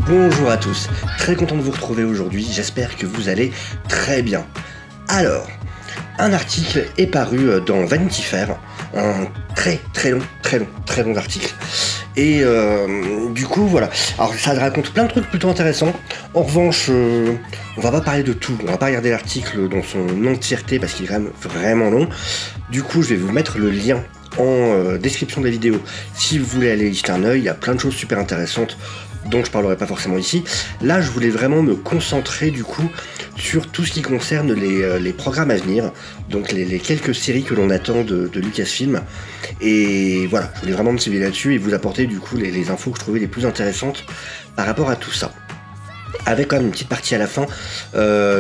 Bonjour à tous, très content de vous retrouver aujourd'hui, j'espère que vous allez très bien. Alors, un article est paru dans Vanity Fair, un très long article. Et du coup voilà, alors ça raconte plein de trucs plutôt intéressants. En revanche, on va pas parler de tout, on va pas regarder l'article dans son entièreté parce qu'il est quand même vraiment long. Du coup je vais vous mettre le lien en description de la vidéo si vous voulez aller y jeter un œil, il y a plein de choses super intéressantes dont je parlerai pas forcément ici. Là je voulais vraiment me concentrer du coup sur tout ce qui concerne les programmes à venir, donc les quelques séries que l'on attend de Lucasfilm. Et voilà, je voulais vraiment me cibler là-dessus et vous apporter du coup les infos que je trouvais les plus intéressantes par rapport à tout ça. Avec quand même une petite partie à la fin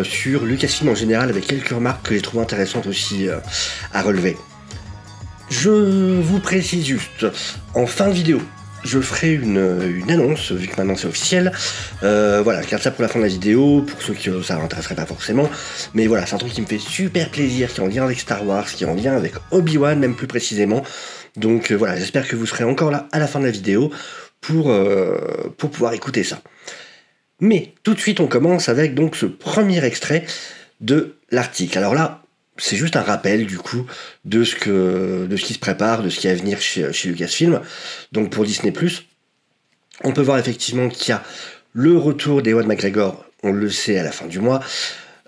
sur Lucasfilm en général, avec quelques remarques que j'ai trouvées intéressantes aussi à relever. Je vous précise juste, en fin de vidéo, je ferai une annonce, vu que maintenant c'est officiel. Voilà, je garde ça pour la fin de la vidéo, pour ceux que ça n'intéresserait pas forcément. Mais voilà, c'est un truc qui me fait super plaisir, qui est en lien avec Star Wars, qui est en lien avec Obi-Wan, même plus précisément. Donc voilà, j'espère que vous serez encore là à la fin de la vidéo pour pouvoir écouter ça. Mais tout de suite, on commence avec donc ce premier extrait de l'article. Alors là, c'est juste un rappel du coup de ce qui se prépare, de ce qui est à venir chez Lucasfilm. Donc pour Disney+, on peut voir effectivement qu'il y a le retour d'Ewan McGregor, on le sait à la fin du mois,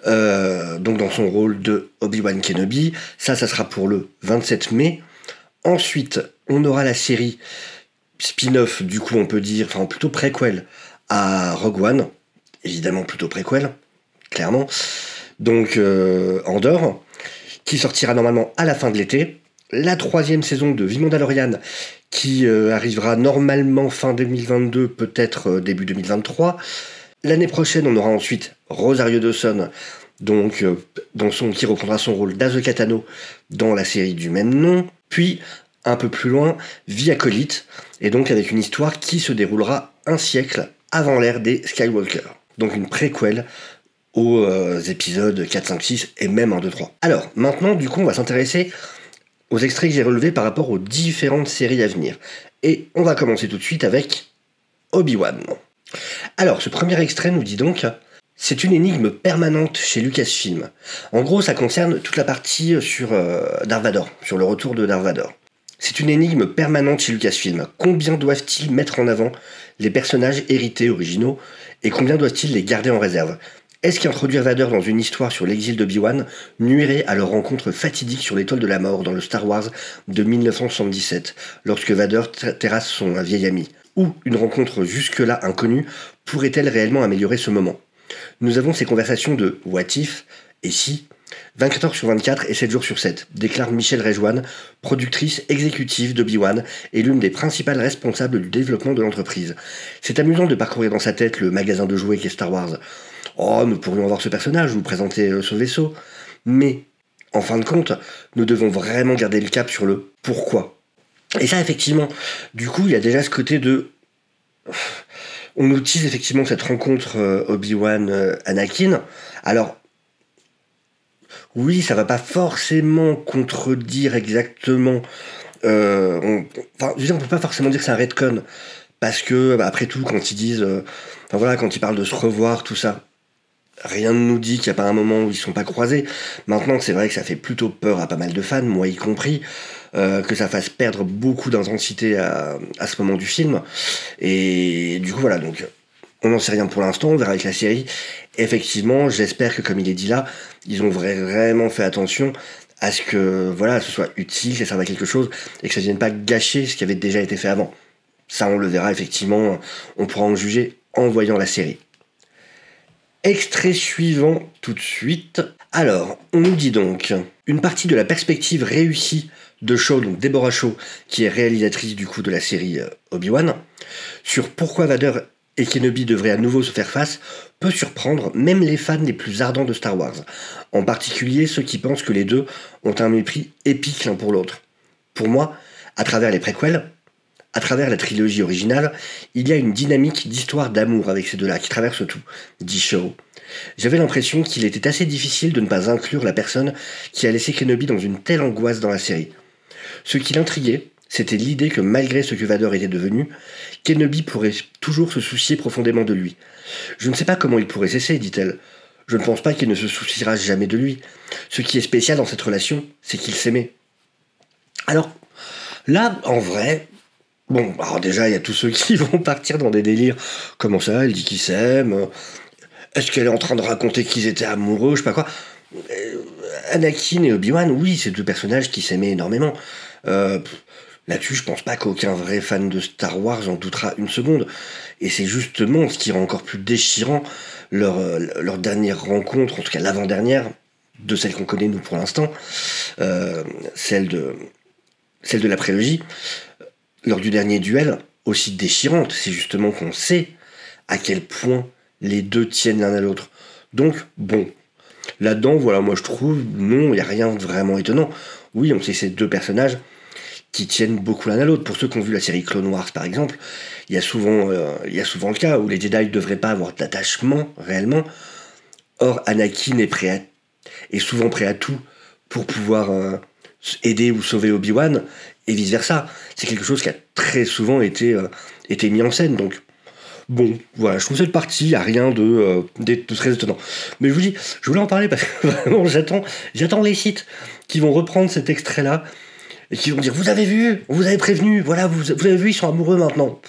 donc dans son rôle de Obi-Wan Kenobi. Ça sera pour le 27 mai. Ensuite, on aura la série spin-off, du coup on peut dire, enfin plutôt préquel à Rogue One, évidemment plutôt préquel, clairement. Donc Andor, qui sortira normalement à la fin de l'été. La 3e saison de The Mandalorian, qui arrivera normalement fin 2022, peut-être début 2023. L'année prochaine, on aura ensuite Rosario Dawson, donc, qui reprendra son rôle d'Ahsoka Tano dans la série du même nom. Puis, un peu plus loin, The Acolyte, et donc avec une histoire qui se déroulera un siècle avant l'ère des Skywalker. Donc une préquelle aux épisodes 4, 5, 6 et même 1, 2, 3. Alors, maintenant, du coup, on va s'intéresser aux extraits que j'ai relevés par rapport aux différentes séries à venir. Et on va commencer tout de suite avec Obi-Wan. Alors, ce premier extrait nous dit donc: c'est une énigme permanente chez Lucasfilm. En gros, ça concerne toute la partie sur Darth Vader, sur le retour de Darth Vader. C'est une énigme permanente chez Lucasfilm. Combien doivent-ils mettre en avant les personnages hérités originaux et combien doivent-ils les garder en réserve? Est-ce qu'introduire Vader dans une histoire sur l'exil d'Obi-Wan nuirait à leur rencontre fatidique sur l'étoile de la mort dans le Star Wars de 1977, lorsque Vader terrasse son vieil ami? Ou une rencontre jusque-là inconnue pourrait-elle réellement améliorer ce moment? Nous avons ces conversations de « what if » et « si » 24 heures sur 24 et 7 jours sur 7, déclare Michelle Rejwan, productrice exécutive d'Obi-Wan et l'une des principales responsables du développement de l'entreprise. C'est amusant de parcourir dans sa tête le magasin de jouets qu'est Star Wars. Oh, nous pourrions voir ce personnage, vous présenter ce vaisseau. Mais, en fin de compte, nous devons vraiment garder le cap sur le pourquoi. Et ça, effectivement, du coup, il y a déjà ce côté de... On nous tease effectivement cette rencontre Obi-Wan-Anakin. Alors, oui, ça va pas forcément contredire exactement... on peut pas forcément dire que c'est un retcon. Parce que, après tout, quand ils disent... quand ils parlent de se revoir, tout ça... Rien ne nous dit qu'il n'y a pas un moment où ils ne sont pas croisés. Maintenant, c'est vrai que ça fait plutôt peur à pas mal de fans, moi y compris, que ça fasse perdre beaucoup d'intensité à ce moment du film. Et du coup, voilà, donc on n'en sait rien pour l'instant, on verra avec la série. Effectivement, j'espère que, comme il est dit là, ils ont vraiment fait attention à ce que ce soit utile, que ça serve à quelque chose, et que ça ne vienne pas gâcher ce qui avait déjà été fait avant. Ça, on le verra effectivement, on pourra en juger en voyant la série. Extrait suivant tout de suite. Alors, on nous dit donc une partie de la perspective réussie de Shaw, donc Deborah Shaw, qui est réalisatrice du coup de la série Obi-Wan, sur pourquoi Vader et Kenobi devraient à nouveau se faire face, peut surprendre même les fans les plus ardents de Star Wars, en particulier ceux qui pensent que les deux ont un mépris épique l'un pour l'autre. Pour moi, à travers les préquels, à travers la trilogie originale, il y a une dynamique d'histoire d'amour avec ces deux-là qui traverse tout, dit Shaw. J'avais l'impression qu'il était assez difficile de ne pas inclure la personne qui a laissé Kenobi dans une telle angoisse dans la série. Ce qui l'intriguait, c'était l'idée que malgré ce que Vador était devenu, Kenobi pourrait toujours se soucier profondément de lui. Je ne sais pas comment il pourrait cesser, dit-elle. Je ne pense pas qu'il ne se souciera jamais de lui. Ce qui est spécial dans cette relation, c'est qu'ils s'aimaient. Alors, là, en vrai, bon, alors déjà, il y a tous ceux qui vont partir dans des délires. Comment ça, elle dit qu'ils s'aiment? Est-ce qu'elle est en train de raconter qu'ils étaient amoureux? Je sais pas quoi. Anakin et Obi-Wan, oui, c'est deux personnages qui s'aimaient énormément. Là-dessus, je pense pas qu'aucun vrai fan de Star Wars en doutera une seconde. Et c'est justement ce qui rend encore plus déchirant leur dernière rencontre, en tout cas l'avant-dernière, de celle qu'on connaît nous pour l'instant, celle de la prélogie, lors du dernier duel, aussi déchirante, c'est justement qu'on sait à quel point les deux tiennent l'un à l'autre. Donc, bon, là-dedans, voilà, moi je trouve, non, il n'y a rien de vraiment étonnant. Oui, on sait ces deux personnages qui tiennent beaucoup l'un à l'autre. Pour ceux qui ont vu la série Clone Wars, par exemple, il y a souvent le cas où les Jedi ne devraient pas avoir d'attachement, réellement. Or, Anakin est souvent prêt à tout pour pouvoir aider ou sauver Obi-Wan, et vice-versa. C'est quelque chose qui a très souvent été mis en scène, donc bon, voilà, je trouve cette partie, il n'y a rien de très étonnant. Mais je vous dis, je voulais en parler parce que vraiment, j'attends les sites qui vont reprendre cet extrait-là et qui vont dire, vous avez vu, vous avez prévenu, voilà, vous avez vu, ils sont amoureux maintenant.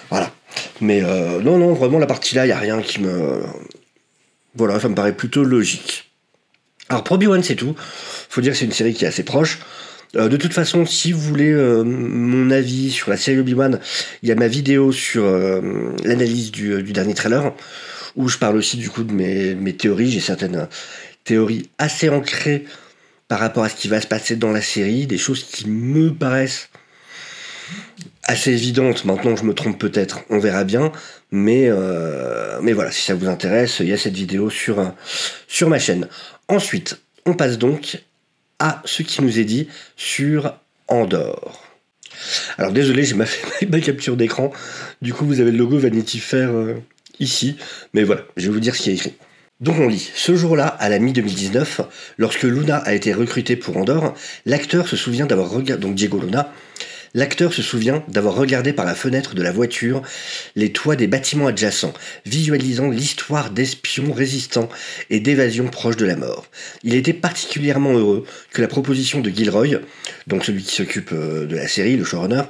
Voilà. Mais non, vraiment, la partie-là, il n'y a rien qui me... Voilà, ça me paraît plutôt logique. Alors, pour Obi-Wan, c'est tout. Faut dire que c'est une série qui est assez proche. De toute façon, si vous voulez mon avis sur la série Obi-Wan, il y a ma vidéo sur l'analyse du dernier trailer, où je parle aussi du coup de mes théories. J'ai certaines théories assez ancrées par rapport à ce qui va se passer dans la série, des choses qui me paraissent assez évidentes. Maintenant, je me trompe peut-être, on verra bien. Mais voilà, si ça vous intéresse, il y a cette vidéo sur ma chaîne. Ensuite, on passe donc à ce qui nous est dit sur Andor. Alors désolé, j'ai ma capture d'écran. Du coup, vous avez le logo Vanity Fair ici. Mais voilà, je vais vous dire ce qui est écrit. Donc on lit, ce jour-là, à la mi-2019, lorsque Luna a été recrutée pour Andor, l'acteur se souvient d'avoir regardé, donc Diego Luna, l'acteur se souvient d'avoir regardé par la fenêtre de la voiture les toits des bâtiments adjacents, visualisant l'histoire d'espions résistants et d'évasion proche de la mort. Il était particulièrement heureux que la proposition de Gilroy, donc celui qui s'occupe de la série, le showrunner,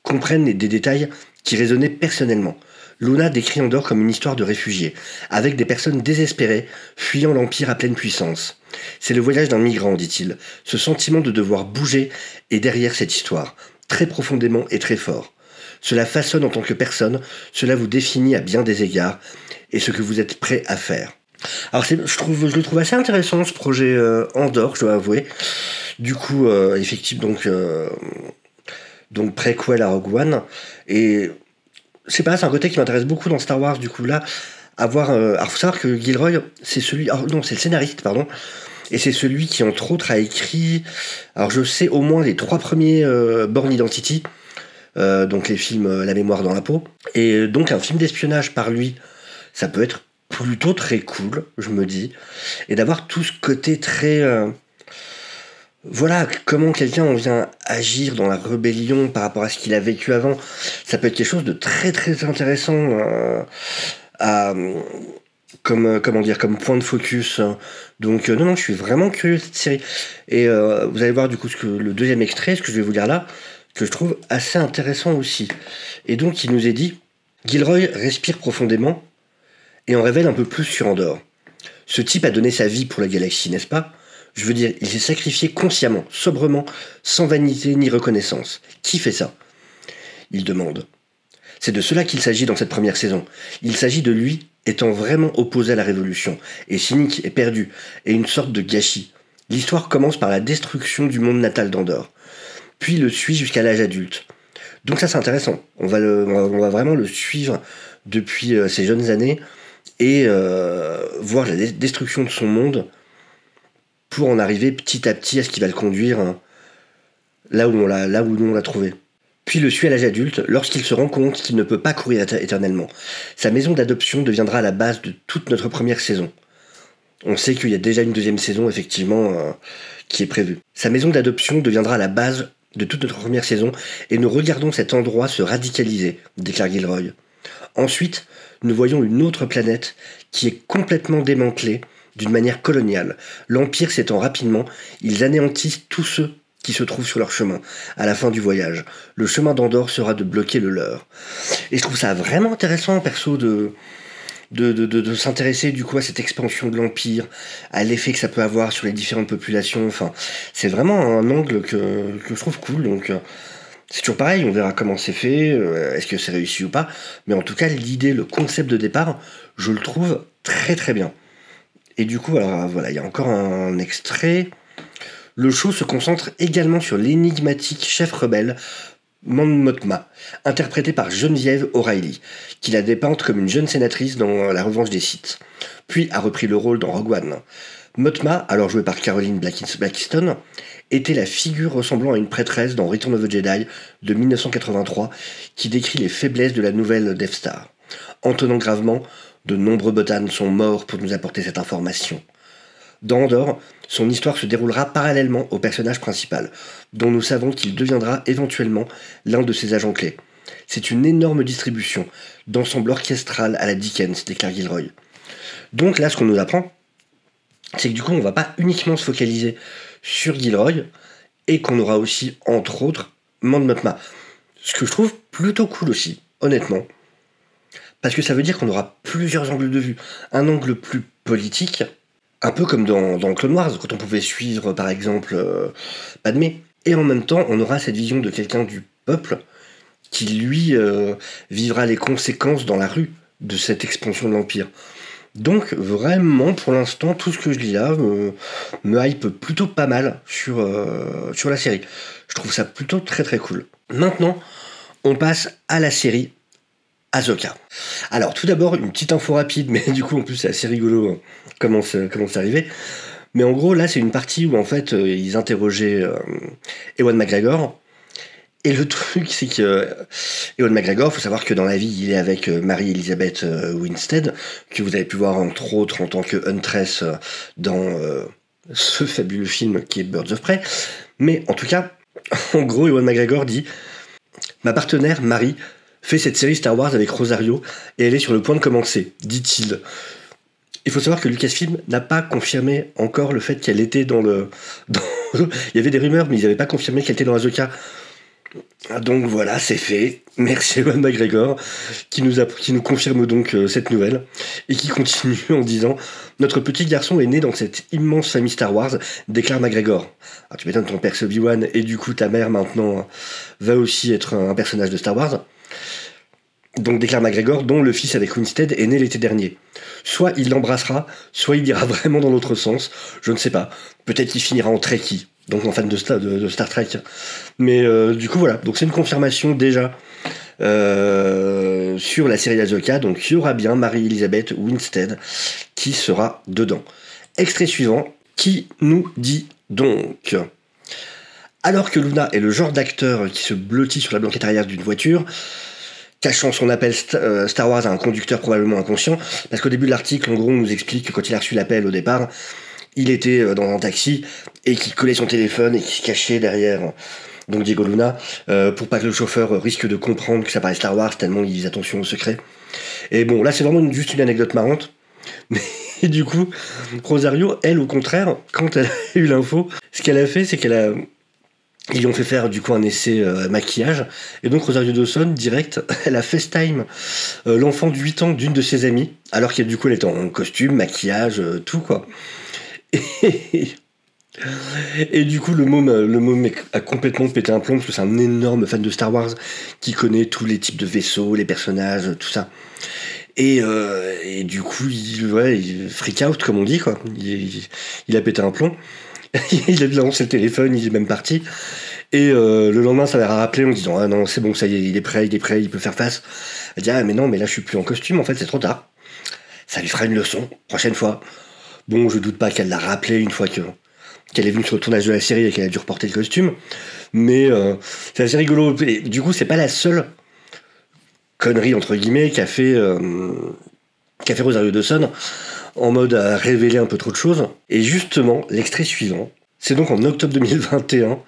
comprenne des détails qui résonnaient personnellement. Luna décrit Andor comme une histoire de réfugiés, avec des personnes désespérées, fuyant l'Empire à pleine puissance. C'est le voyage d'un migrant, dit-il. Ce sentiment de devoir bouger est derrière cette histoire, très profondément et très fort. Cela façonne en tant que personne, cela vous définit à bien des égards, et ce que vous êtes prêt à faire. Alors je le trouve assez intéressant ce projet Andor, je dois avouer. Du coup, effectivement, donc préquel à Rogue One, et je sais pas, c'est un côté qui m'intéresse beaucoup dans Star Wars, du coup là, alors faut savoir que Gilroy, c'est c'est le scénariste, pardon, et c'est celui qui entre autres a écrit, alors je sais au moins les 3 premiers Bourne Identity, donc les films La mémoire dans la peau, et donc un film d'espionnage par lui, ça peut être plutôt très cool, je me dis, et d'avoir tout ce côté très... voilà, comment quelqu'un vient agir dans la rébellion par rapport à ce qu'il a vécu avant, ça peut être quelque chose de très très intéressant comme point de focus. Donc non, je suis vraiment curieux de cette série. Et vous allez voir du coup le deuxième extrait, ce que je vais vous lire là, que je trouve assez intéressant aussi. Et donc il nous est dit, Gilroy respire profondément et en révèle un peu plus sur Andor. Ce type a donné sa vie pour la galaxie, n'est-ce pas ? Je veux dire, il s'est sacrifié consciemment, sobrement, sans vanité ni reconnaissance. Qui fait ça ? Il demande. C'est de cela qu'il s'agit dans cette première saison. Il s'agit de lui étant vraiment opposé à la Révolution, et cynique et perdu, et une sorte de gâchis. L'histoire commence par la destruction du monde natal d'Andor, puis le suit jusqu'à l'âge adulte. Donc ça c'est intéressant. On va vraiment le suivre depuis ses jeunes années, et voir la destruction de son monde, pour en arriver petit à petit à ce qui va le conduire là où nous on l'a trouvé. Puis le suit à l'âge adulte lorsqu'il se rend compte qu'il ne peut pas courir éternellement. Sa maison d'adoption deviendra la base de toute notre première saison. On sait qu'il y a déjà une deuxième saison, effectivement, qui est prévue. Sa maison d'adoption deviendra la base de toute notre première saison, et nous regardons cet endroit se radicaliser, déclare Gilroy. Ensuite, nous voyons une autre planète qui est complètement démantelée d'une manière coloniale. L'Empire s'étend rapidement, ils anéantissent tous ceux qui se trouvent sur leur chemin. À la fin du voyage, le chemin d'Andorre sera de bloquer le leur. Et je trouve ça vraiment intéressant, perso, de s'intéresser du coup à cette expansion de l'Empire, à l'effet que ça peut avoir sur les différentes populations. Enfin, c'est vraiment un angle que je trouve cool. Donc, c'est toujours pareil, on verra comment c'est fait, est-ce que c'est réussi ou pas. Mais en tout cas, l'idée, le concept de départ, je le trouve très très bien. Et du coup, alors voilà, il y a encore un extrait. Le show se concentre également sur l'énigmatique chef rebelle Mon Mothma, interprétée par Geneviève O'Reilly, qui la dépeinte comme une jeune sénatrice dans La Revanche des Sith, puis a repris le rôle dans Rogue One. Mothma, alors jouée par Caroline Blackiston, était la figure ressemblant à une prêtresse dans Return of the Jedi de 1983, qui décrit les faiblesses de la nouvelle Death Star. En tenant gravement, de nombreux botanes sont morts pour nous apporter cette information. Dans Andorre, son histoire se déroulera parallèlement au personnage principal, dont nous savons qu'il deviendra éventuellement l'un de ses agents clés. C'est une énorme distribution, d'ensemble orchestral à la Dickens, déclare Gilroy. Donc là, ce qu'on nous apprend, c'est que du coup, on va pas uniquement se focaliser sur Gilroy, et qu'on aura aussi, entre autres, Mon Mothma. Ce que je trouve plutôt cool aussi, honnêtement. Parce que ça veut dire qu'on aura plusieurs angles de vue. Un angle plus politique, un peu comme dans Clone Wars, quand on pouvait suivre par exemple Padmé. Et en même temps, on aura cette vision de quelqu'un du peuple qui, lui, vivra les conséquences dans la rue de cette expansion de l'Empire. Donc vraiment, pour l'instant, tout ce que je lis là me hype plutôt pas mal sur la série. Je trouve ça plutôt très très cool. Maintenant, on passe à la série Ahsoka. Alors tout d'abord, une petite info rapide, mais du coup en plus c'est assez rigolo comment c'est arrivé. Mais en gros là c'est une partie où en fait ils interrogeaient Ewan McGregor. Et le truc c'est que Ewan McGregor, faut savoir que dans la vie il est avec Mary-Elizabeth Winstead, que vous avez pu voir entre autres en tant que Huntress dans ce fabuleux film qui est Birds of Prey. Mais en tout cas, en gros Ewan McGregor dit: ma partenaire Marie fait cette série Star Wars avec Rosario et elle est sur le point de commencer, dit-il. Il faut savoir que Lucasfilm n'a pas confirmé encore le fait qu'elle était dans le... Il y avait des rumeurs, mais ils n'avaient pas confirmé qu'elle était dans Ahsoka. Donc voilà, c'est fait. Merci Ewan McGregor qui nous confirme donc cette nouvelle et qui continue en disant: notre petit garçon est né dans cette immense famille Star Wars, déclare McGregor. Alors, tu m'étonnes, ton père c'est Obi-Wan et du coup ta mère maintenant va aussi être un personnage de Star Wars. Donc déclare McGregor, dont le fils avec Winstead est né l'été dernier. Soit il l'embrassera, soit il ira vraiment dans l'autre sens, je ne sais pas. Peut-être qu'il finira en Trekkie, donc en fan de Star Trek. Mais du coup voilà, donc c'est une confirmation déjà sur la série Ahsoka, donc il y aura bien Mary-Elizabeth Winstead qui sera dedans. Extrait suivant, qui nous dit donc: alors que Luna est le genre d'acteur qui se blottit sur la banquette arrière d'une voiture, cachant son appel Star Wars à un conducteur probablement inconscient, parce qu'au début de l'article, en gros, on nous explique que quand il a reçu l'appel au départ, il était dans un taxi et qu'il collait son téléphone et qu'il se cachait derrière donc Diego Luna pour pas que le chauffeur risque de comprendre que ça parlait Star Wars tellement il faisait attention au secret. Et bon, là c'est vraiment juste une anecdote marrante, mais du coup, Rosario, elle au contraire, quand elle a eu l'info, ce qu'elle a fait, c'est ils lui ont fait faire du coup un essai maquillage, et donc Rosario Dawson, direct, elle a FaceTime l'enfant de 8 ans d'une de ses amies, alors qu'elle du coup elle était en costume, maquillage, tout quoi. Et du coup le môme a complètement pété un plomb, parce que c'est un énorme fan de Star Wars, qui connaît tous les types de vaisseaux, les personnages, tout ça. Et du coup il freak out comme on dit quoi, il a pété un plomb. Il a lancé le téléphone, il est même parti. Et le lendemain, ça l'a rappelé en disant: ah non, c'est bon, ça y est, il est prêt, il peut faire face. Elle dit: ah mais non, mais là je suis plus en costume, en fait, c'est trop tard. Ça lui fera une leçon, prochaine fois. Bon, je doute pas qu'elle l'a rappelé une fois qu'elle est venue sur le tournage de la série et qu'elle a dû reporter le costume. Mais c'est assez rigolo. Et du coup, c'est pas la seule connerie, entre guillemets, qu'a fait Rosario Dawson, en mode à révéler un peu trop de choses. Et justement, l'extrait suivant, C'est donc en octobre 2021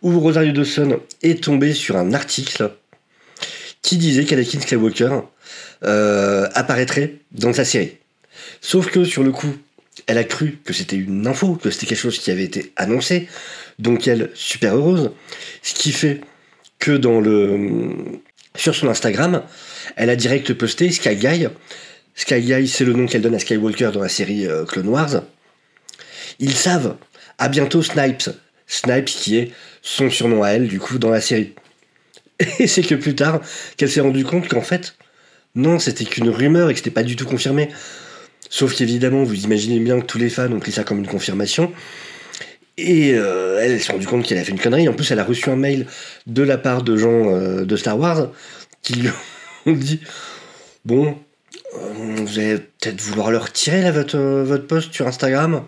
où Rosario Dawson est tombée sur un article qui disait qu'Anakin Skywalker apparaîtrait dans sa série. Sauf que sur le coup, elle a cru que c'était une info, que c'était quelque chose qui avait été annoncé, donc elle, super heureuse, ce qui fait que sur son Instagram, elle a direct posté Sky Guy. Sky Guy, c'est le nom qu'elle donne à Skywalker dans la série Clone Wars. Ils savent, à bientôt Snipes. Snipes qui est son surnom à elle, du coup, dans la série. Et c'est que plus tard qu'elle s'est rendue compte qu'en fait, non, c'était qu'une rumeur et que c'était pas du tout confirmé. Sauf qu'évidemment, vous imaginez bien que tous les fans ont pris ça comme une confirmation. Et elle s'est rendue compte qu'elle a fait une connerie. En plus, elle a reçu un mail de la part de gens de Star Wars qui lui ont dit « Bon, vous allez peut-être vouloir le retirer, là, votre post sur Instagram ?»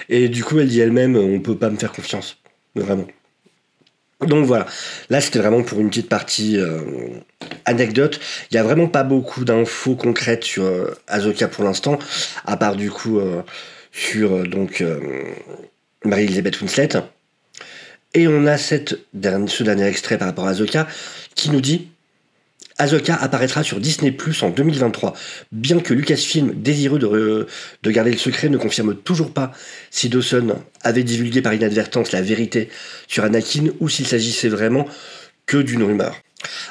Et du coup, elle dit elle-même « On peut pas me faire confiance. » Vraiment. Donc voilà, là c'était vraiment pour une petite partie anecdote. Il n'y a vraiment pas beaucoup d'infos concrètes sur Ahsoka pour l'instant, à part du coup sur Mary-Elizabeth Winstead. Et on a ce dernier extrait par rapport à Ahsoka qui nous dit Ahsoka apparaîtra sur Disney+ en 2023. Bien que Lucasfilm, désireux de garder le secret, ne confirme toujours pas si Dawson avait divulgué par inadvertance la vérité sur Anakin ou s'il s'agissait vraiment que d'une rumeur.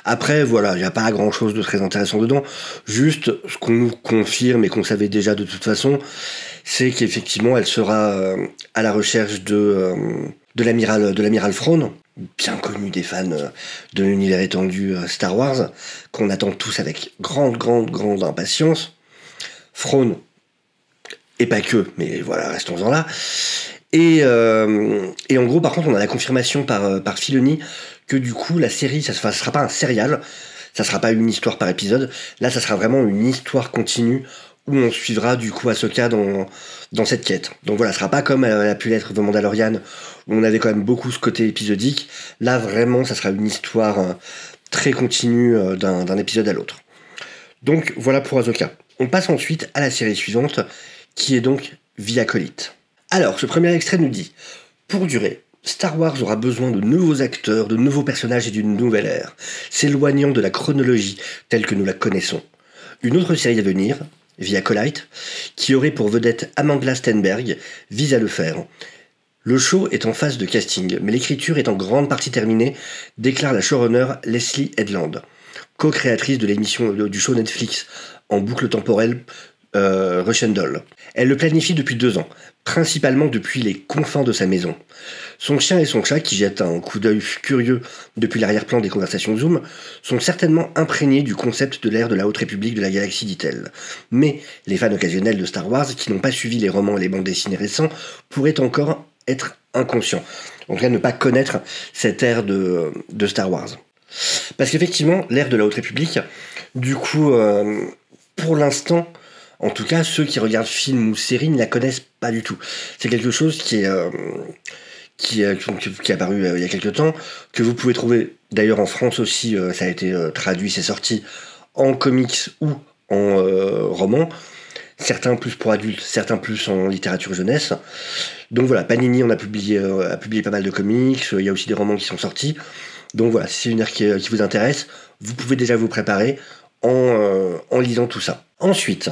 Après, voilà, il n'y a pas grand-chose de très intéressant dedans. Juste, ce qu'on nous confirme et qu'on savait déjà de toute façon, c'est qu'effectivement, elle sera à la recherche de l'amiral Thrawn, bien connu des fans de l'univers étendu Star Wars, qu'on attend tous avec grande impatience. Thrawn, et pas que, mais voilà, restons-en là. Et en gros, par contre, on a la confirmation par Filoni que du coup, la série, ça ne sera pas un serial, ça sera pas une histoire par épisode, là, ça sera vraiment une histoire continue où on suivra du coup Ahsoka dans cette quête. Donc voilà, ce sera pas comme elle a pu l'être dans Mandalorian, où on avait quand même beaucoup ce côté épisodique. Là, vraiment, ça sera une histoire très continue d'un épisode à l'autre. Donc voilà pour Ahsoka. On passe ensuite à la série suivante, qui est donc The Acolyte. Alors, ce premier extrait nous dit « Pour durer, Star Wars aura besoin de nouveaux acteurs, de nouveaux personnages et d'une nouvelle ère, s'éloignant de la chronologie telle que nous la connaissons. Une autre série à venir, The Acolyte, qui aurait pour vedette Amandla Stenberg, vise à le faire. Le show est en phase de casting, mais l'écriture est en grande partie terminée, déclare la showrunner Leslie Headland, co-créatrice de l'émission du show Netflix en boucle temporelle Russian Doll. Elle le planifie depuis 2 ans, principalement depuis les confins de sa maison. Son chien et son chat, qui jettent un coup d'œil curieux depuis l'arrière-plan des conversations Zoom, sont certainement imprégnés du concept de l'ère de la Haute République de la galaxie, dit-elle. Mais les fans occasionnels de Star Wars, qui n'ont pas suivi les romans et les bandes dessinées récents, pourraient encore être inconscients. En tout cas, ne pas connaître cette ère de Star Wars. Parce qu'effectivement, l'ère de la Haute République, du coup, pour l'instant, en tout cas, ceux qui regardent films ou séries ne la connaissent pas du tout. C'est quelque chose qui est apparu il y a quelques temps, que vous pouvez trouver d'ailleurs en France aussi, ça a été traduit, c'est sorti en comics ou en roman, certains plus pour adultes, certains plus en littérature jeunesse. Donc voilà, Panini a publié pas mal de comics, il y a aussi des romans qui sont sortis. Donc voilà, si c'est une ère qui vous intéresse, vous pouvez déjà vous préparer en lisant tout ça. Ensuite,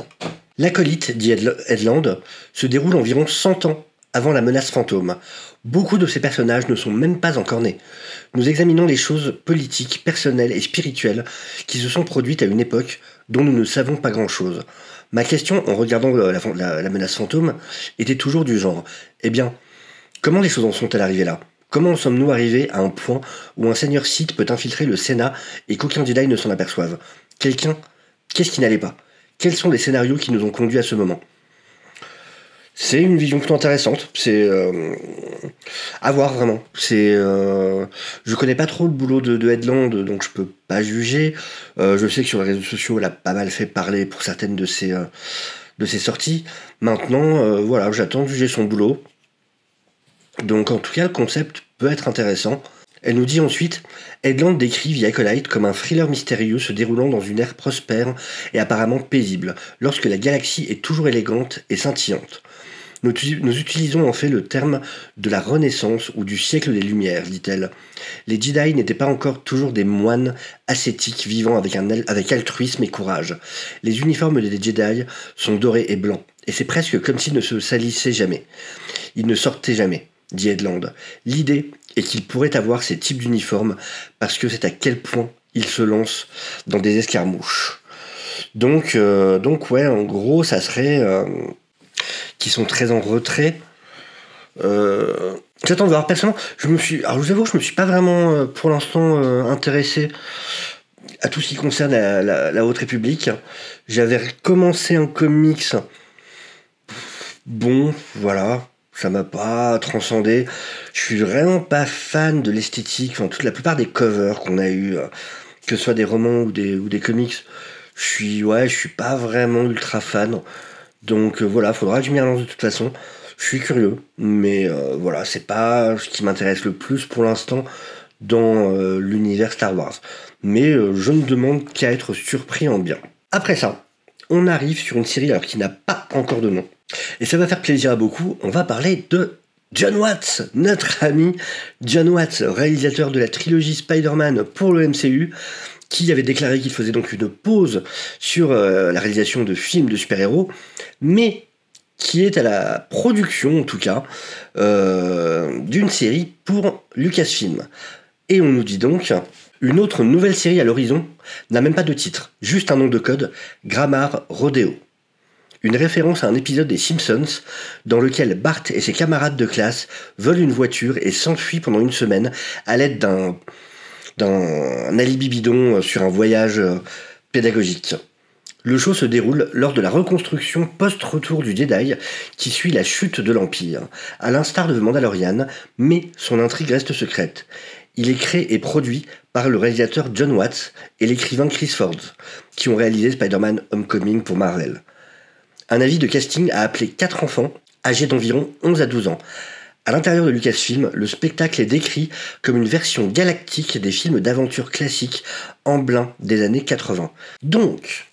l'Acolyte, dit Headland, se déroule environ 100 ans avant la menace fantôme. Beaucoup de ces personnages ne sont même pas encore nés. Nous examinons les choses politiques, personnelles et spirituelles qui se sont produites à une époque dont nous ne savons pas grand-chose. Ma question, en regardant la menace fantôme, était toujours du genre « Eh bien, comment les choses en sont-elles arrivées là ? Comment en sommes-nous arrivés à un point où un seigneur Sith peut infiltrer le Sénat et qu'aucun Jedi ne s'en aperçoive ? Qu'est-ce qui n'allait pas ? Quels sont les scénarios qui nous ont conduits à ce moment ? » C'est une vision plutôt intéressante, c'est à voir vraiment. Je connais pas trop le boulot de Headland, donc je peux pas juger. Je sais que sur les réseaux sociaux, elle a pas mal fait parler pour certaines de ses sorties. Maintenant, voilà, j'attends de juger son boulot. Donc en tout cas, le concept peut être intéressant. Elle nous dit ensuite « Headland décrit The Acolyte comme un thriller mystérieux se déroulant dans une ère prospère et apparemment paisible, lorsque la galaxie est toujours élégante et scintillante. Nous utilisons en fait le terme de la Renaissance ou du siècle des Lumières, dit-elle. Les Jedi n'étaient pas encore toujours des moines ascétiques vivant avec altruisme et courage. Les uniformes des Jedi sont dorés et blancs, et c'est presque comme s'ils ne se salissaient jamais. Ils ne sortaient jamais, dit Edland. L'idée est qu'ils pourraient avoir ces types d'uniformes parce que c'est à quel point ils se lancent dans des escarmouches. Donc ouais, en gros, ça serait qu'ils sont très en retrait. J'attends de voir. Personnellement, je vous avoue, je me suis pas vraiment, pour l'instant, intéressé à tout ce qui concerne la Haute République. J'avais commencé un comics. Bon, voilà, ça m'a pas transcendé. Je suis vraiment pas fan de l'esthétique. Enfin, toute la plupart des covers qu'on a eu, que ce soit des romans ou des comics, je suis pas vraiment ultra fan. Donc voilà, faudra que je m'y relance de toute façon. Je suis curieux, mais voilà, c'est pas ce qui m'intéresse le plus pour l'instant dans l'univers Star Wars. Mais je ne demande qu'à être surpris en bien. Après ça, on arrive sur une série alors qui n'a pas encore de nom. Et ça va faire plaisir à beaucoup, on va parler de Jon Watts, notre ami Jon Watts, réalisateur de la trilogie Spider-Man pour le MCU, qui avait déclaré qu'il faisait donc une pause sur la réalisation de films de super-héros, mais qui est à la production, en tout cas, d'une série pour Lucasfilm. Et on nous dit donc, une autre nouvelle série à l'horizon n'a même pas de titre, juste un nom de code, Grammar Rodeo. Une référence à un épisode des Simpsons dans lequel Bart et ses camarades de classe volent une voiture et s'enfuient pendant une semaine à l'aide d'un alibi bidon sur un voyage pédagogique. Le show se déroule lors de la reconstruction post-retour du Jedi qui suit la chute de l'Empire, à l'instar de The Mandalorian, mais son intrigue reste secrète. Il est créé et produit par le réalisateur Jon Watts et l'écrivain Chris Ford, qui ont réalisé Spider-Man Homecoming pour Marvel. Un avis de casting a appelé 4 enfants, âgés d'environ 11 à 12 ans. À l'intérieur de Lucasfilm, le spectacle est décrit comme une version galactique des films d'aventure classiques en blanc des années 80. Donc,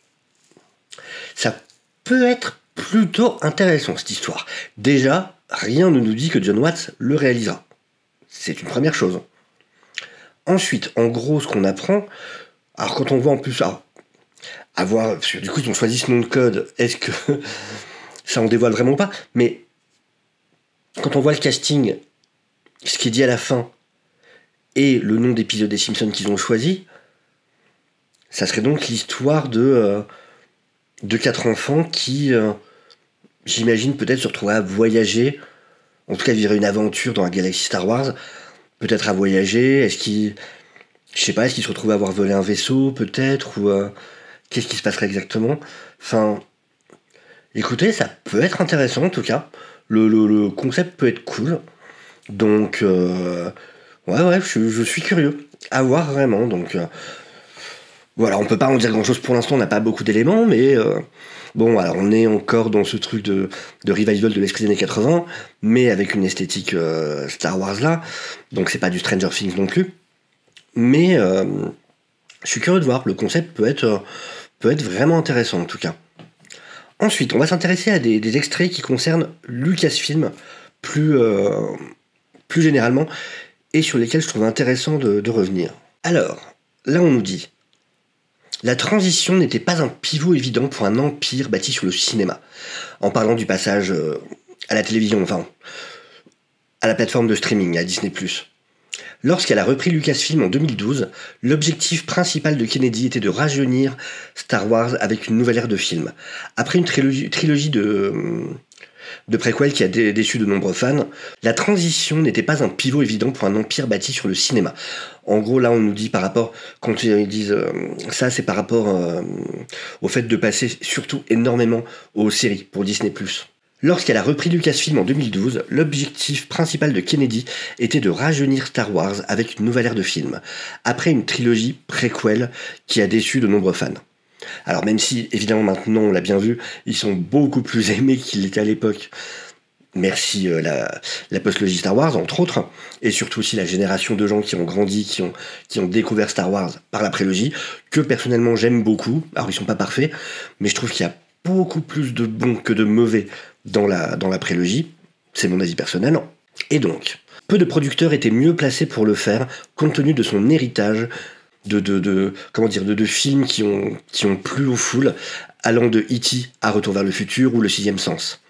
ça peut être plutôt intéressant cette histoire. Déjà, rien ne nous dit que Jon Watts le réalisera. C'est une première chose. Ensuite, en gros, ce qu'on apprend, alors quand on voit en plus, à voir, parce que du coup ils ont choisi ce nom de code, est-ce que ça en dévoile vraiment pas? Mais quand on voit le casting, ce qui est dit à la fin, et le nom d'épisode des Simpsons qu'ils ont choisi, ça serait donc l'histoire de 4 enfants qui, j'imagine, peut-être se retrouveraient à voyager, en tout cas vivre une aventure dans la galaxie Star Wars, peut-être à voyager, est-ce qu'ils se retrouvaient à avoir volé un vaisseau, peut-être, ou qu'est-ce qui se passerait exactement? Enfin, écoutez, ça peut être intéressant en tout cas. Le concept peut être cool. Donc, ouais, je suis curieux. À voir vraiment. Donc, voilà, on peut pas en dire grand-chose pour l'instant, on n'a pas beaucoup d'éléments, mais bon, alors on est encore dans ce truc de revival de l'esprit des années 80, mais avec une esthétique Star Wars là. Donc, c'est pas du Stranger Things non plus. Mais je suis curieux de voir. Le concept peut être vraiment intéressant en tout cas. Ensuite, on va s'intéresser à des extraits qui concernent Lucasfilm plus généralement et sur lesquels je trouve intéressant de revenir. Alors, là on nous dit la transition n'était pas un pivot évident pour un empire bâti sur le cinéma, en parlant du passage à la télévision, enfin à la plateforme de streaming, à Disney+. Lorsqu'elle a repris Lucasfilm en 2012, l'objectif principal de Kennedy était de rajeunir Star Wars avec une nouvelle ère de films. Après une trilogie de préquels qui a déçu de nombreux fans, la transition n'était pas un pivot évident pour un empire bâti sur le cinéma. En gros, là, on nous dit par rapport, quand ils disent ça, c'est par rapport au fait de passer surtout énormément aux séries pour Disney+. Lorsqu'elle a repris Lucasfilm en 2012, l'objectif principal de Kennedy était de rajeunir Star Wars avec une nouvelle ère de films, après une trilogie préquel qui a déçu de nombreux fans. Alors même si, évidemment, maintenant, on l'a bien vu, ils sont beaucoup plus aimés qu'ils l'étaient à l'époque. Merci la postlogie Star Wars, entre autres, et surtout aussi la génération de gens qui ont grandi, qui ont découvert Star Wars par la prélogie, que personnellement j'aime beaucoup. Alors ils sont pas parfaits, mais je trouve qu'il y a beaucoup plus de bons que de mauvais dans la prélogie, c'est mon avis personnel. Et donc, peu de producteurs étaient mieux placés pour le faire, compte tenu de son héritage de films qui ont plu aux foules, allant de E.T. à Retour vers le futur ou Le Sixième Sens.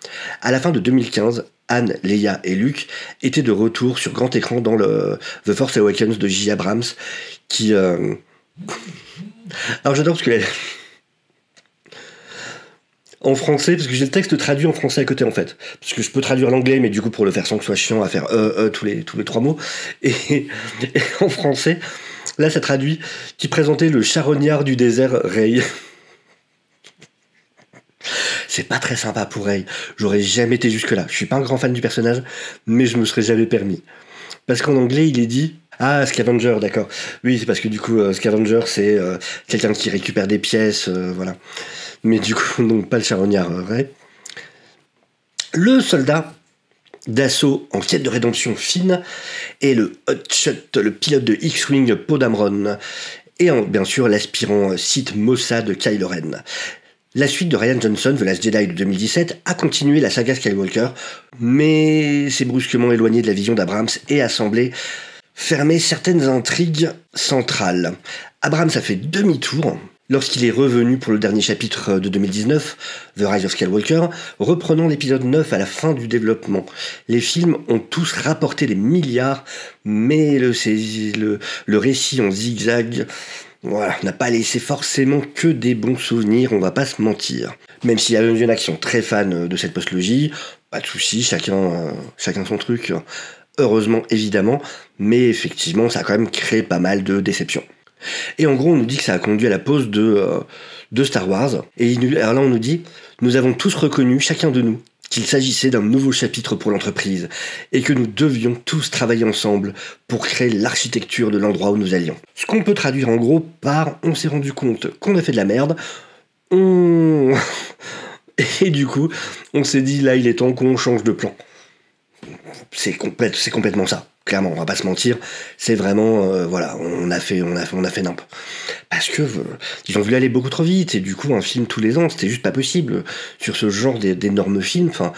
À la fin de 2015, Anne, Leia et Luke étaient de retour sur grand écran dans le The Force Awakens de J. Abrams, qui... Alors j'adore parce que... En français, parce que j'ai le texte traduit en français à côté en fait. Parce que je peux traduire l'anglais, mais du coup pour le faire sans que ce soit chiant à faire tous les 3 mots. Et en français, là ça traduit qui présentait le charognard du désert Rey. C'est pas très sympa pour Rey. J'aurais jamais été jusque là. Je suis pas un grand fan du personnage, mais je me serais jamais permis. Parce qu'en anglais il est dit... Ah, Scavenger, d'accord. Oui, c'est parce que du coup, Scavenger, c'est quelqu'un qui récupère des pièces, voilà. Mais du coup, donc pas le charognard Rey. Le soldat d'assaut en quête de rédemption Finn et le hotshot, le pilote de X-Wing Poe Dameron. Et bien sûr, l'aspirant Sith Mossad Kylo Ren. La suite de Rian Johnson, The Last Jedi de 2017, a continué la saga Skywalker, mais s'est brusquement éloigné de la vision d'Abrams et a semblé fermer certaines intrigues centrales. Abrams a fait demi-tour lorsqu'il est revenu pour le dernier chapitre de 2019, The Rise of Skywalker, reprenant l'épisode 9 à la fin du développement. Les films ont tous rapporté des milliards, mais le récit en zigzag... Voilà, n'a pas laissé forcément que des bons souvenirs, on va pas se mentir. Même s'il y en a qui sont très fans de cette postlogie, pas de soucis, chacun son truc. Heureusement, évidemment, mais effectivement, ça a quand même créé pas mal de déceptions. Et en gros, on nous dit que ça a conduit à la pause de Star Wars. Et alors là, on nous dit, nous avons tous reconnu, chacun de nous, qu'il s'agissait d'un nouveau chapitre pour l'entreprise, et que nous devions tous travailler ensemble pour créer l'architecture de l'endroit où nous allions. Ce qu'on peut traduire en gros par « on s'est rendu compte qu'on a fait de la merde », et du coup, on s'est dit « là, il est temps qu'on change de plan ». C'est complètement ça. Clairement, on va pas se mentir, c'est vraiment, voilà, on a fait nimp. Parce que ils ont voulu aller beaucoup trop vite, et du coup, un film tous les ans, c'était juste pas possible. Sur ce genre d'énormes films, enfin,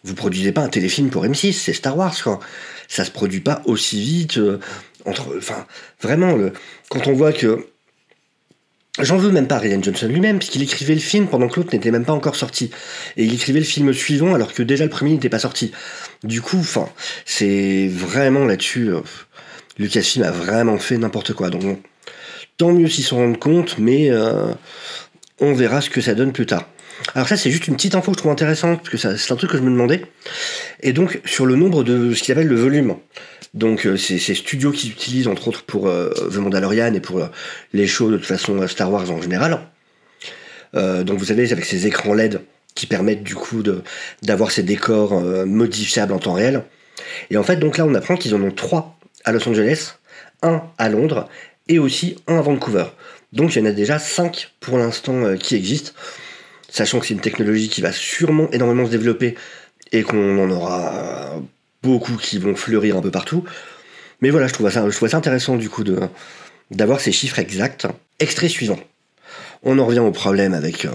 vous produisez pas un téléfilm pour M6, c'est Star Wars, quoi. Ça se produit pas aussi vite, vraiment, quand on voit que... J'en veux même pas à Rian Johnson lui-même, puisqu'il écrivait le film pendant que l'autre n'était même pas encore sorti. Et il écrivait le film suivant alors que déjà le premier n'était pas sorti. Du coup, c'est vraiment là-dessus... Lucasfilm a vraiment fait n'importe quoi. Donc, tant mieux s'ils s'en rendent compte, mais on verra ce que ça donne plus tard. Alors ça, c'est juste une petite info que je trouve intéressante, parce que c'est un truc que je me demandais. Et donc, sur le nombre de ce qu'il appelle le volume... Donc c'est Studio qui utilisent entre autres pour The Mandalorian et pour les shows de toute façon Star Wars en général. Donc vous savez, avec ces écrans LED qui permettent du coup d'avoir ces décors modifiables en temps réel. Et en fait, donc là on apprend qu'ils en ont 3 à Los Angeles, 1 à Londres et aussi 1 à Vancouver. Donc il y en a déjà 5 pour l'instant qui existent, sachant que c'est une technologie qui va sûrement énormément se développer et qu'on en aura... beaucoup qui vont fleurir un peu partout. Mais voilà, je trouve ça intéressant du coup d'avoir ces chiffres exacts. Extrait suivant. On en revient au problème avec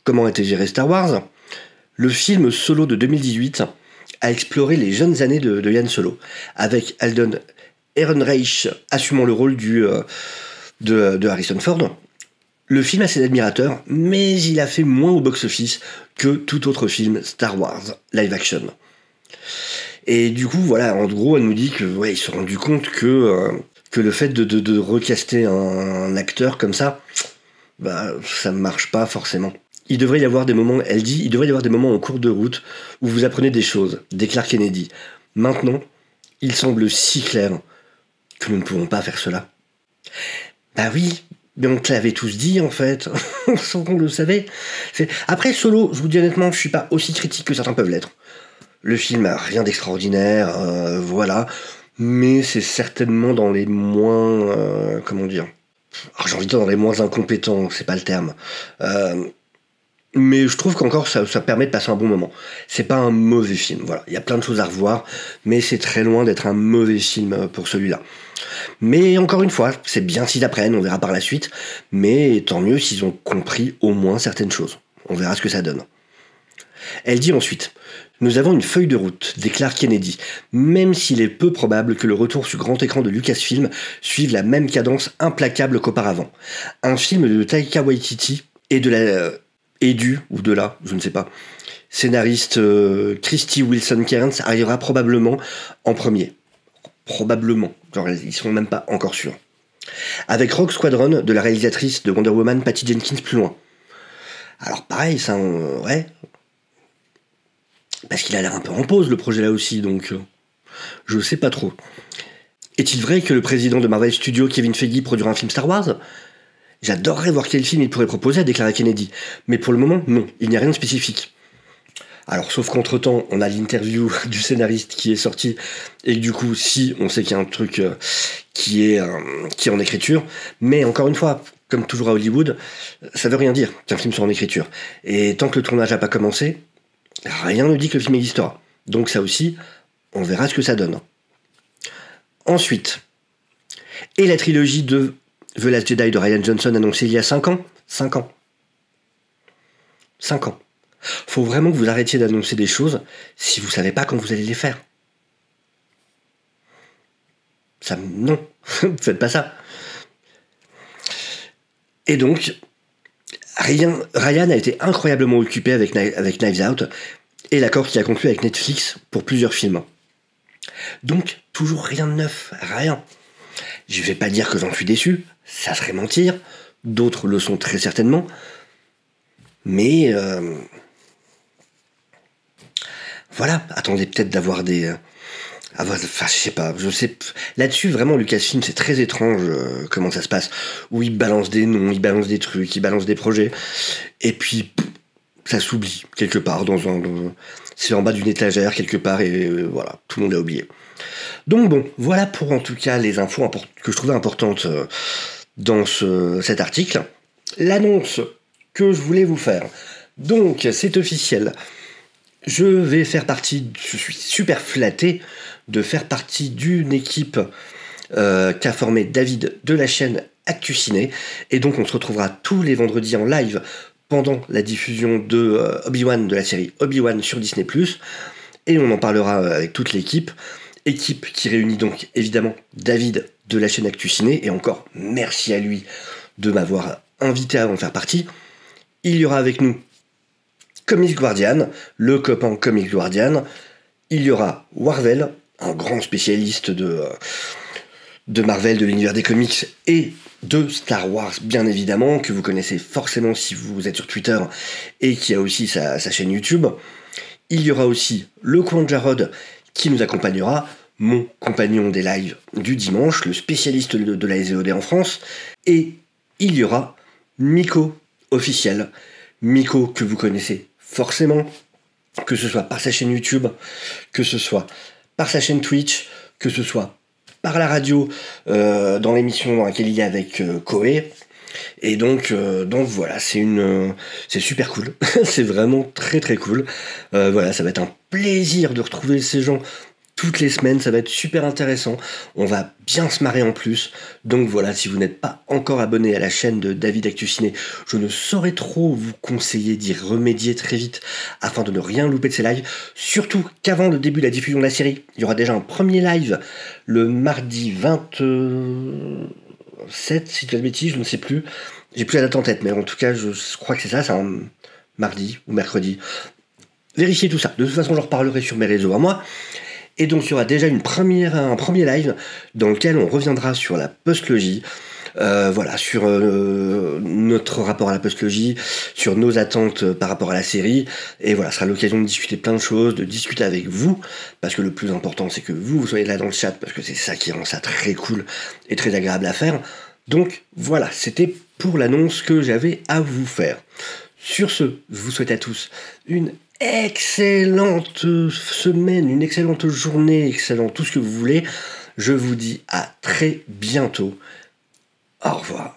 comment était géré Star Wars. Le film Solo de 2018 a exploré les jeunes années de Han Solo, avec Alden Ehrenreich assumant le rôle de Harrison Ford. Le film a ses admirateurs, mais il a fait moins au box-office que tout autre film Star Wars live action. Et du coup, voilà, en gros, elle nous dit que ils se sont rendus compte que le fait de recaster un acteur comme ça, ça ne marche pas forcément. Il devrait y avoir des moments, elle dit, il devrait y avoir des moments en cours de route où vous apprenez des choses, déclare Kennedy. Maintenant, il semble si clair que nous ne pouvons pas faire cela. Bah oui, mais on te l'avait tous dit en fait, sans qu'on le savait. Après Solo, je vous dis honnêtement, je suis pas aussi critique que certains peuvent l'être. Le film a rien d'extraordinaire, voilà, mais c'est certainement dans les moins, comment dire, alors j'ai envie de dire dans les moins incompétents, c'est pas le terme, mais je trouve qu'encore ça permet de passer un bon moment. C'est pas un mauvais film, voilà, il y a plein de choses à revoir, mais c'est très loin d'être un mauvais film pour celui-là. Mais encore une fois, c'est bien s'ils apprennent, on verra par la suite, mais tant mieux s'ils ont compris au moins certaines choses. On verra ce que ça donne. Elle dit ensuite « Nous avons une feuille de route », déclare Kennedy, même s'il est peu probable que le retour sur grand écran de Lucasfilm suive la même cadence implacable qu'auparavant. Un film de Taika Waititi et de la, je ne sais pas, scénariste Krysty Wilson-Cairns arrivera probablement en premier. Probablement, genre ils sont même pas encore sûrs. Avec Rogue Squadron de la réalisatrice de Wonder Woman Patty Jenkins plus loin. Alors pareil, ça, ouais. Parce qu'il a l'air un peu en pause le projet là aussi, donc je sais pas trop. Est-il vrai que le président de Marvel Studios, Kevin Feige, produira un film Star Wars ? J'adorerais voir quel film il pourrait proposer, a déclaré Kennedy. Mais pour le moment, non, il n'y a rien de spécifique. Alors, sauf qu'entre-temps, on a l'interview du scénariste qui est sorti, et que du coup, si, on sait qu'il y a un truc qui est en écriture, mais encore une fois, comme toujours à Hollywood, ça veut rien dire qu'un film soit en écriture. Et tant que le tournage n'a pas commencé, rien ne dit que le film existera. Donc ça aussi, on verra ce que ça donne. Ensuite, et la trilogie de The Last Jedi de Rian Johnson annoncée il y a 5 ans ? 5 ans. 5 ans. Faut vraiment que vous arrêtiez d'annoncer des choses si vous savez pas quand vous allez les faire. Ça, non, faites pas ça. Et donc, Ryan a été incroyablement occupé avec Knives Out et l'accord qu'il a conclu avec Netflix pour plusieurs films. Donc, toujours rien de neuf, rien. Je vais pas dire que j'en suis déçu, ça serait mentir, d'autres le sont très certainement, mais voilà, attendez peut-être d'avoir des... Enfin, je sais... Là-dessus, vraiment, Lucasfilm, c'est très étrange comment ça se passe, où ils balancent des noms, ils balancent des trucs, ils balancent des projets, et puis ça s'oublie, quelque part, c'est en bas d'une étagère, quelque part, et voilà, tout le monde l'a oublié. Donc bon, voilà pour en tout cas les infos que je trouvais importantes dans cet article. L'annonce que je voulais vous faire. Donc, c'est officiel. Je suis super flatté de faire partie d'une équipe qu'a formée David de la chaîne Actu Ciné. Et donc, on se retrouvera tous les vendredis en live pendant la diffusion de Obi-Wan, de la série Obi-Wan sur Disney+. Et on en parlera avec toute l'équipe. Équipe qui réunit donc évidemment David de la chaîne Actu Ciné. Et encore, merci à lui de m'avoir invité à en faire partie. Il y aura avec nous Comics Guardian, le copain Comics Guardian. Il y aura Warvel, un grand spécialiste de Marvel, de l'univers des comics et de Star Wars, bien évidemment, que vous connaissez forcément si vous êtes sur Twitter et qui a aussi sa chaîne YouTube. Il y aura aussi le coin de Jarod qui nous accompagnera, mon compagnon des lives du dimanche, le spécialiste de la SVOD en France. Et il y aura Miko officiel, Miko que vous connaissez forcément, que ce soit par sa chaîne YouTube, que ce soit par sa chaîne Twitch, que ce soit par la radio, dans l'émission dans laquelle il est avec Koé. Et donc voilà, c'est super cool. C'est vraiment très très cool. Voilà, ça va être un plaisir de retrouver ces gens toutes les semaines, ça va être super intéressant. On va bien se marrer en plus. Donc voilà, si vous n'êtes pas encore abonné à la chaîne de David Actu Ciné, je ne saurais trop vous conseiller d'y remédier très vite afin de ne rien louper de ces lives. Surtout qu'avant le début de la diffusion de la série, il y aura déjà un premier live le mardi 27, si tu as de bêtises, je ne sais plus. J'ai plus la date en tête, mais en tout cas, je crois que c'est un mardi ou mercredi. Vérifiez tout ça. De toute façon, j'en reparlerai sur mes réseaux à moi. Et donc, il y aura déjà un premier live dans lequel on reviendra sur la postlogie, voilà, sur notre rapport à la postlogie, sur nos attentes par rapport à la série. Et voilà, ce sera l'occasion de discuter plein de choses, de discuter avec vous, parce que le plus important, c'est que vous soyez là dans le chat, parce que c'est ça qui rend ça très cool et très agréable à faire. Donc, voilà, c'était pour l'annonce que j'avais à vous faire. Sur ce, je vous souhaite à tous une excellente semaine, une excellente journée, excellent tout ce que vous voulez. Je vous dis à très bientôt. Au revoir.